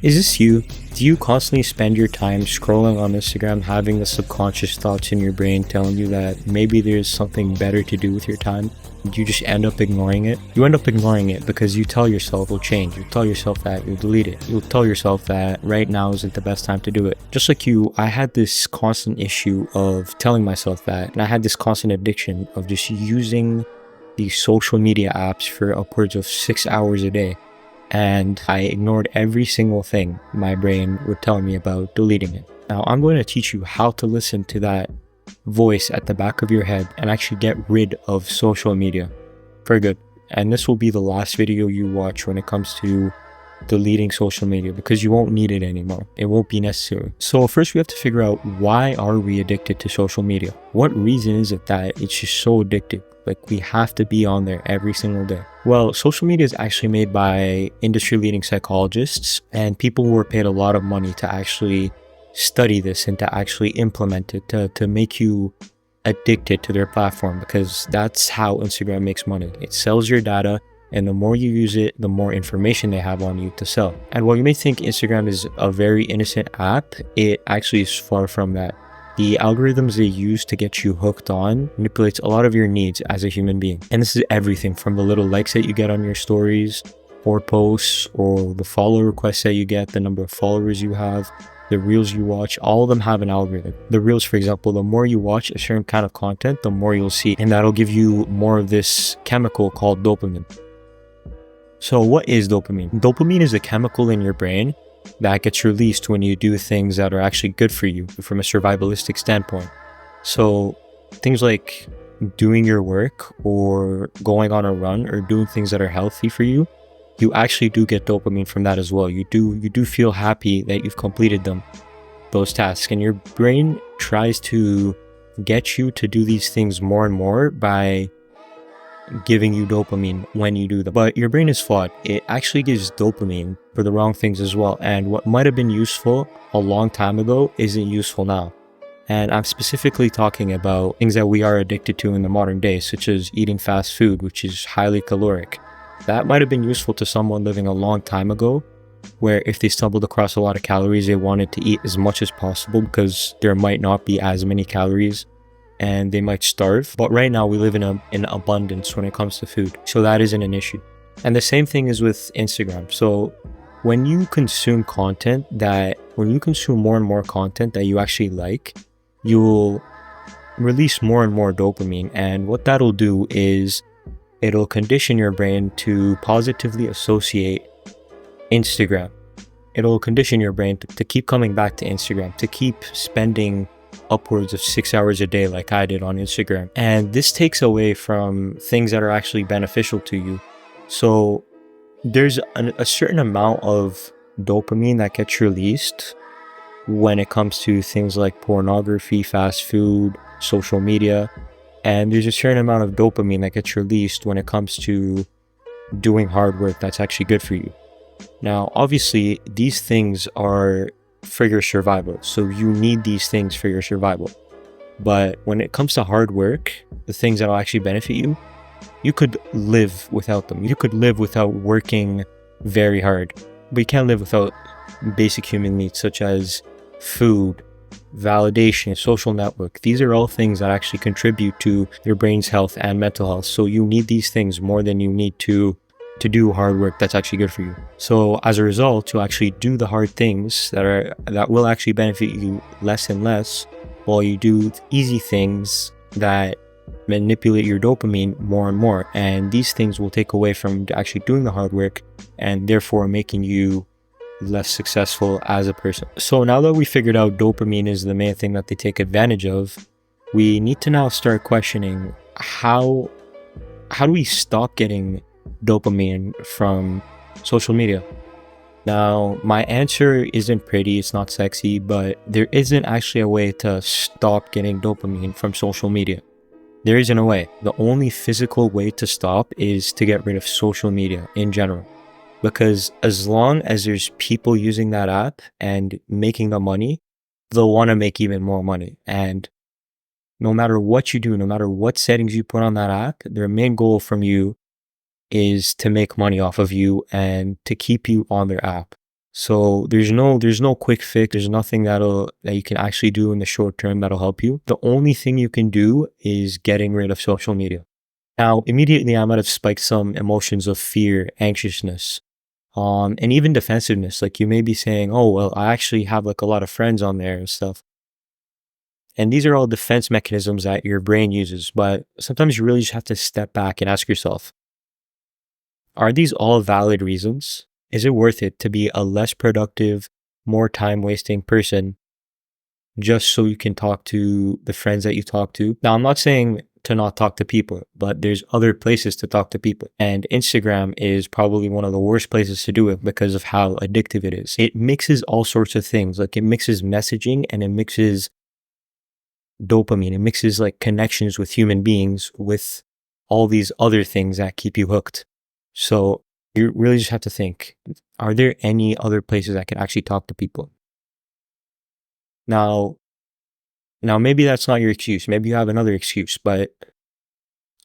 Is this you? Do you constantly spend your time scrolling on Instagram, having the subconscious thoughts in your brain telling you that maybe there's something better to do with your time? You just end up ignoring it? You end up ignoring it because you tell yourself it'll change. You tell yourself that you'll delete it. You'll tell yourself that right now isn't the best time to do it. Just like you, I had this constant issue of telling myself that, and I had this constant addiction of just using these social media apps for upwards of 6 hours a day. And I ignored every single thing my brain would tell me about deleting it. Now I'm going to teach you how to listen to that voice at the back of your head and actually get rid of social media for good. And this will be the last video you watch when it comes to deleting social media, because you won't need it anymore. It won't be necessary. So first we have to figure out, why are we addicted to social media? What reason is it that it's just so addictive? Like, we have to be on there every single day. Well, social media is actually made by industry-leading psychologists and people who are paid a lot of money to actually study this and to actually implement it, to make you addicted to their platform, because that's how Instagram makes money. It sells your data, and the more you use it, the more information they have on you to sell. And while you may think Instagram is a very innocent app, it actually is far from that. The algorithms they use to get you hooked on manipulates a lot of your needs as a human being. And this is everything from the little likes that you get on your stories or posts, or the follow requests that you get, the number of followers you have, the reels you watch. All of them have an algorithm. The reels, for example, the more you watch a certain kind of content, the more you'll see, and that'll give you more of this chemical called dopamine. So what is dopamine? Dopamine is a chemical in your brain that gets released when you do things that are actually good for you from a survivalistic standpoint. So things like doing your work or going on a run or doing things that are healthy for you, you actually do get dopamine from that as well. You do feel happy that you've completed those tasks, and your brain tries to get you to do these things more and more by giving you dopamine when you do them. But your brain is flawed. It actually gives dopamine for the wrong things as well. And what might have been useful a long time ago isn't useful now. And I'm specifically talking about things that we are addicted to in the modern day, such as eating fast food, which is highly caloric. That might have been useful to someone living a long time ago, where if they stumbled across a lot of calories, they wanted to eat as much as possible because there might not be as many calories and they might starve. But right now we live in abundance when it comes to food, so that isn't an issue. And the same thing is with Instagram. So when you consume more and more content that you actually like, you'll release more and more dopamine. And what that'll do is it'll condition your brain to positively associate Instagram. It'll condition your brain to keep coming back to Instagram, to keep spending upwards of 6 hours a day like I did on Instagram. And this takes away from things that are actually beneficial to you. So there's a certain amount of dopamine that gets released when it comes to things like pornography, fast food, social media. And there's a certain amount of dopamine that gets released when it comes to doing hard work that's actually good for you. Now, obviously, these things are for your survival. So you need these things for your survival. But when it comes to hard work, the things that will actually benefit you, you could live without them. You could live without working very hard. But you can't live without basic human needs such as food, validation, social network. These are all things that actually contribute to your brain's health and mental health. So you need these things more than you need to do hard work that's actually good for you. So as a result, to actually do the hard things that will actually benefit you less and less, while you do easy things that manipulate your dopamine more and more. And these things will take away from actually doing the hard work and therefore making you less successful as a person. So now that we figured out dopamine is the main thing that they take advantage of, we need to now start questioning how do we stop getting dopamine from social media? Now, my answer isn't pretty, it's not sexy, but there isn't actually a way to stop getting dopamine from social media. There isn't a way. The only physical way to stop is to get rid of social media in general. Because as long as there's people using that app and making the money, they'll want to make even more money. And no matter what you do, no matter what settings you put on that app, their main goal from you is to make money off of you and to keep you on their app. So there's no quick fix. There's nothing that you can actually do in the short term that'll help you. The only thing you can do is getting rid of social media. Now, immediately I might have spiked some emotions of fear, anxiousness, and even defensiveness. Like you may be saying, "Oh, well, I actually have like a lot of friends on there and stuff." And these are all defense mechanisms that your brain uses. But sometimes you really just have to step back and ask yourself, are these all valid reasons? Is it worth it to be a less productive, more time wasting person just so you can talk to the friends that you talk to? Now, I'm not saying to not talk to people, but there's other places to talk to people. And Instagram is probably one of the worst places to do it because of how addictive it is. It mixes all sorts of things. Like it mixes messaging and it mixes dopamine. It mixes like connections with human beings with all these other things that keep you hooked. So you really just have to think, are there any other places I can actually talk to people? Now, now maybe that's not your excuse. Maybe you have another excuse, but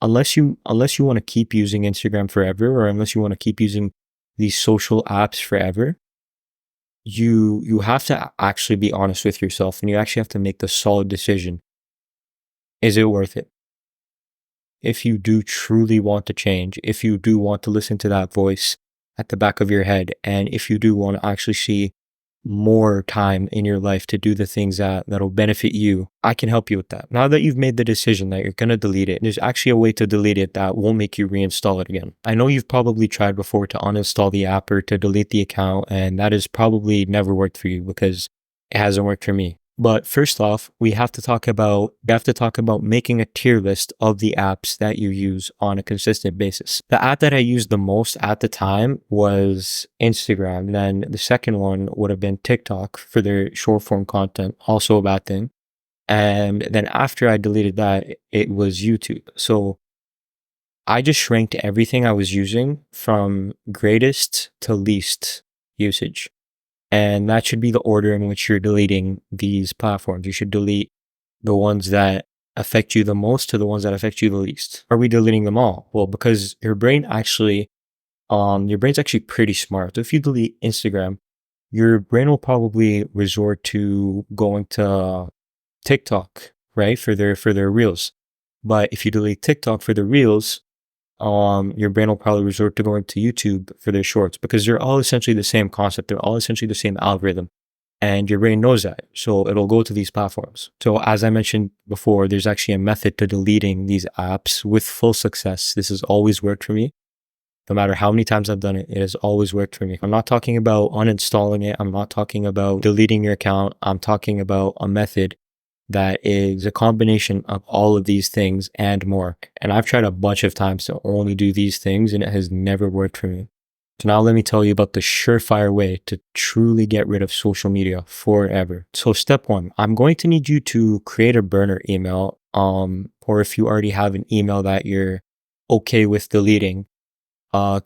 unless you want to keep using Instagram forever, or unless you want to keep using these social apps forever, you have to actually be honest with yourself and you actually have to make the solid decision. Is it worth it? If you do truly want to change, if you do want to listen to that voice at the back of your head, and if you do want to actually see more time in your life to do the things that'll benefit you, I can help you with that. Now that you've made the decision that you're going to delete it, there's actually a way to delete it that won't make you reinstall it again. I know you've probably tried before to uninstall the app or to delete the account, and that has probably never worked for you because it hasn't worked for me. But first off, we have to talk about making a tier list of the apps that you use on a consistent basis. The app that I used the most at the time was Instagram. Then the second one would have been TikTok for their short form content, also a bad thing. And then after I deleted that, it was YouTube. So I just ranked everything I was using from greatest to least usage. And that should be the order in which you're deleting these platforms. You should delete the ones that affect you the most to the ones that affect you the least. Are we deleting them all? Well, because your brain's actually pretty smart. So if you delete Instagram, your brain will probably resort to going to TikTok, right? For their reels. But if you delete TikTok for the reels, your brain will probably resort to going to YouTube for their shorts because they're all essentially the same concept. They're all essentially the same algorithm. And your brain knows that. So it'll go to these platforms. So as I mentioned before, there's actually a method to deleting these apps with full success. This has always worked for me. No matter how many times I've done it, it has always worked for me. I'm not talking about uninstalling it. I'm not talking about deleting your account. I'm talking about a method that is a combination of all of these things and more. And I've tried a bunch of times to only do these things and it has never worked for me. So now let me tell you about the surefire way to truly get rid of social media forever. So step one, I'm going to need you to create a burner email, or if you already have an email that you're okay with deleting,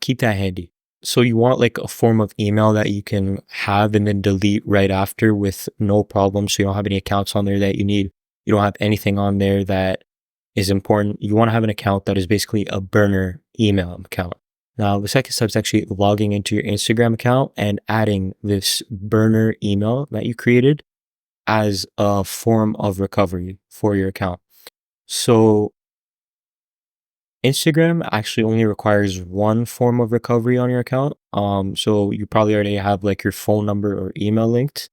keep that handy. So you want like a form of email that you can have and then delete right after with no problem. So you don't have any accounts on there that you need. You don't have anything on there that is important. You want to have an account that is basically a burner email account. Now, the second step is actually logging into your Instagram account and adding this burner email that you created as a form of recovery for your account. So Instagram actually only requires one form of recovery on your account. So you probably already have like your phone number or email linked.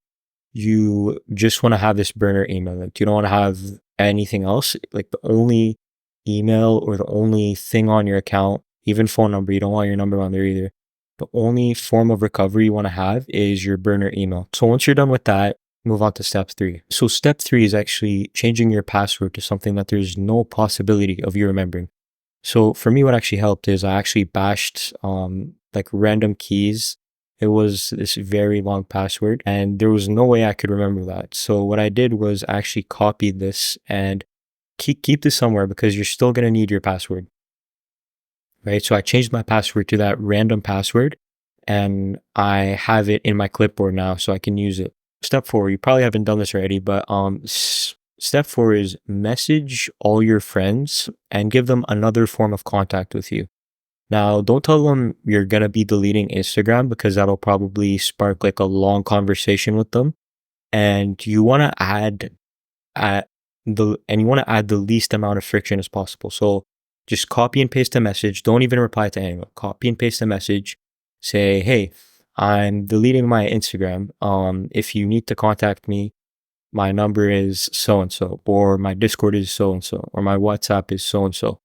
You just want to have this burner email linked. You don't want to have anything else. Like the only email or the only thing on your account, even phone number, you don't want your number on there either. The only form of recovery you want to have is your burner email. So once you're done with that, move on to step three. So step three is actually changing your password to something that there's no possibility of you remembering. So for me, what actually helped is I actually bashed like random keys. It was this very long password and there was no way I could remember that. So what I did was I actually copied this and keep this somewhere because you're still going to need your password, right? So I changed my password to that random password and I have it in my clipboard now so I can use it. Step four, you probably haven't done this already, but step four is message all your friends and give them another form of contact with you. Now, don't tell them you're gonna be deleting Instagram because that'll probably spark like a long conversation with them. And you want to add you want to add the least amount of friction as possible. So just copy and paste a message. Don't even reply to anyone. Copy and paste a message. Say, hey, I'm deleting my Instagram. If you need to contact me, my number is so and so, or my Discord is so and so, or my WhatsApp is so and so.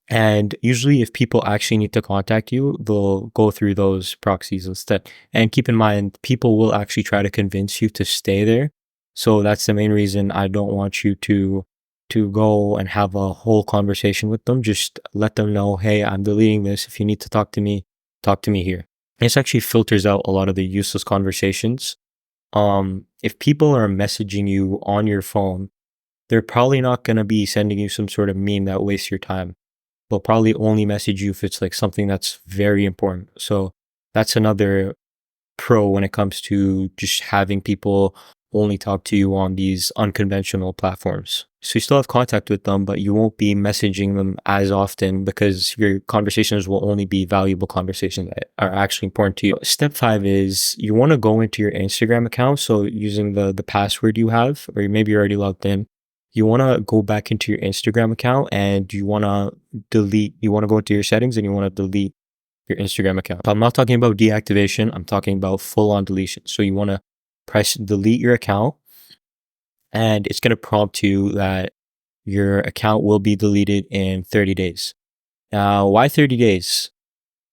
And usually, if people actually need to contact you, they'll go through those proxies instead. And keep in mind, people will actually try to convince you to stay there. So that's the main reason I don't want you to go and have a whole conversation with them. Just let them know, hey, I'm deleting this. If you need to talk to me here. This actually filters out a lot of the useless conversations. If people are messaging you on your phone, they're probably not going to be sending you some sort of meme that wastes your time. They'll probably only message you if it's like something that's very important. So that's another pro when it comes to just having people only talk to you on these unconventional platforms. So you still have contact with them, but you won't be messaging them as often because your conversations will only be valuable conversations that are actually important to you. Step 5 is you want to go into your Instagram account. So using the password you have, or maybe you're already logged in, you want to go back into your Instagram account and you want to go into your settings and you want to delete your Instagram account. I'm not talking about deactivation. I'm talking about full on deletion. So you want to press delete your account and it's going to prompt you that your account will be deleted in 30 days. Now, why 30 days?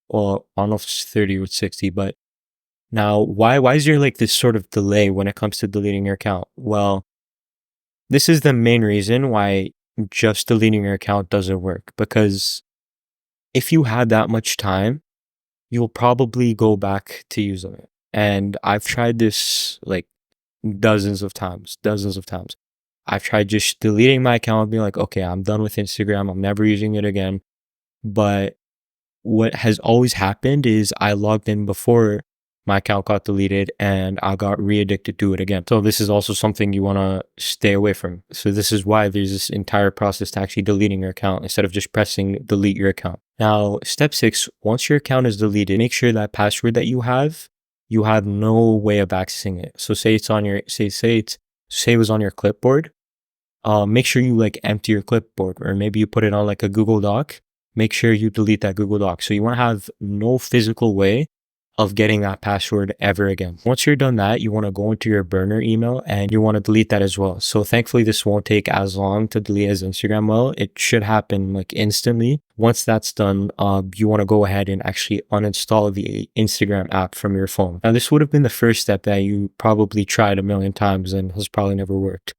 Well, I don't know if it's 30 or 60, but now why is there like this sort of delay when it comes to deleting your account? Well, this is the main reason why just deleting your account doesn't work, because if you had that much time, you'll probably go back to using it. And I've tried this like dozens of times. I've tried just deleting my account and being like, okay, I'm done with Instagram. I'm never using it again. But what has always happened is I logged in before my account got deleted and I got re-addicted to it again. So this is also something you want to stay away from. So this is why there's this entire process to actually deleting your account instead of just pressing delete your account. Now, step 6, once your account is deleted, make sure that password that you have no way of accessing it. So say it's on your, say it was on your clipboard. Make sure you like empty your clipboard, or maybe you put it on like a Google Doc. Make sure you delete that Google Doc. So you want to have no physical way of getting that password ever again. Once you're done that, you want to go into your burner email and you want to delete that as well. So thankfully this won't take as long to delete as Instagram will. It should happen like instantly. Once that's done, you want to go ahead and actually uninstall the Instagram app from your phone. Now this would have been the first step that you probably tried a million times and has probably never worked,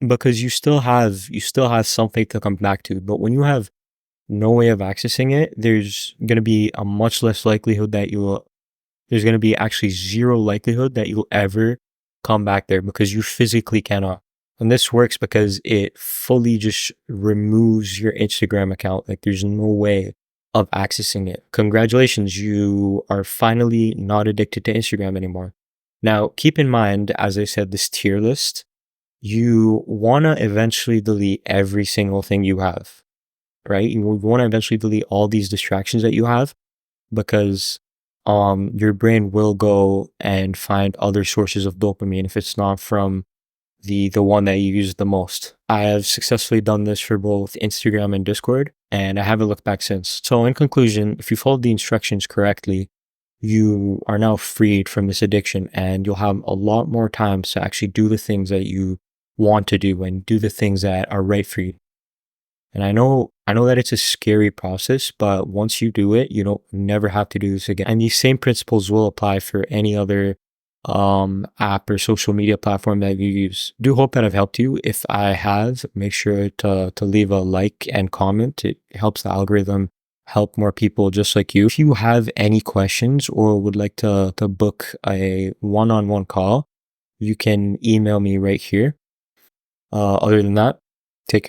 because you still have something to come back to. But when you have no way of accessing it, there's going to be a much less likelihood that there's going to be actually zero likelihood that you'll ever come back there, because you physically cannot. And this works because it fully just removes your Instagram account. Like there's no way of accessing it. Congratulations, you are finally not addicted to Instagram anymore. Now, keep in mind, as I said, this tier list, you want to eventually delete every single thing you have, right? You want to eventually delete all these distractions that you have, because your brain will go and find other sources of dopamine if it's not from the one that you use the most. I have successfully done this for both Instagram and Discord, and I haven't looked back since. So in conclusion, if you followed the instructions correctly, you are now freed from this addiction and you'll have a lot more time to actually do the things that you want to do and do the things that are right for you. And I know that it's a scary process, but once you do it, you don't never have to do this again. And these same principles will apply for any other app or social media platform that you use. Do hope that I've helped you. If I have, make sure to leave a like and comment. It helps the algorithm help more people just like you. If you have any questions or would like to book a one-on-one call, you can email me right here. Other than that, take care.